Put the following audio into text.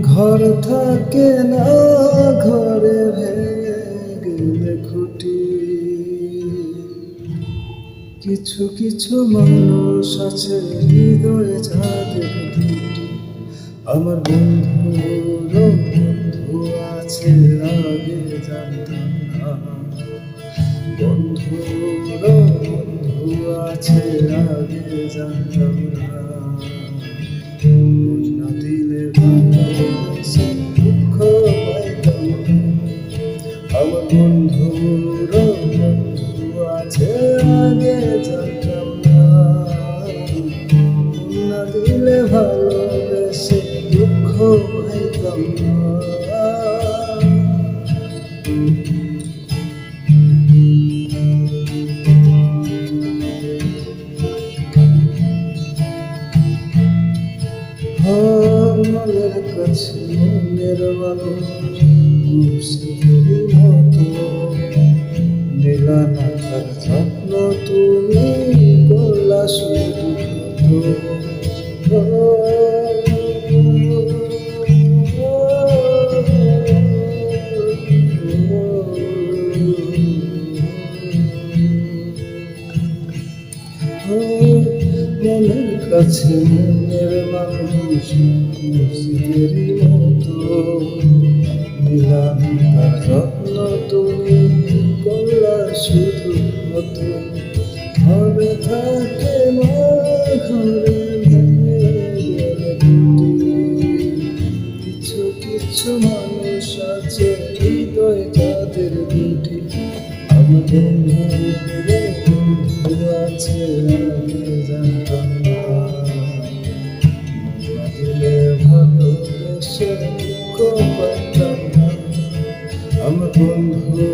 ঘর থাকে না, ঘরে ভেঙে গেলে খুঁটি। কিছু কিছু মানুষ আছে হৃদয়ে যাদের দুটি। আমার বন্ধুরও বন্ধু আছে আগে জানতাম না। বন্ধুরও বন্ধু আছে আগে জানতাম না। বুঝ না দিলে ভালোবেসে দুঃখ পাইতাম না। আমার বন্ধুরও বন্ধু আছে আগে জানতাম না। বুঝ না দিলে ভালোবেসে দুঃখ পাইতাম না। মনের কাছে মনের মানুষ মুর্শিদের মতো। নিলা না তার যত্ন তুমি করলা শুধু। মনের কাছে মনের মানুষ মুর্শিদেরই মতো। নিলাম তার যত্ন তুমি করলা শুধু মতো। ঘরে থাকে মা ঘরে ভেঙে গেলে দুটি। কিছু কিছু মানুষ আছে হৃদয় যাদের দুটি। আমার বন্ধু আছে আগে জানতাম না। দিলে ভালোবেসে দুঃখ পাইতাম না। আমার বন্ধু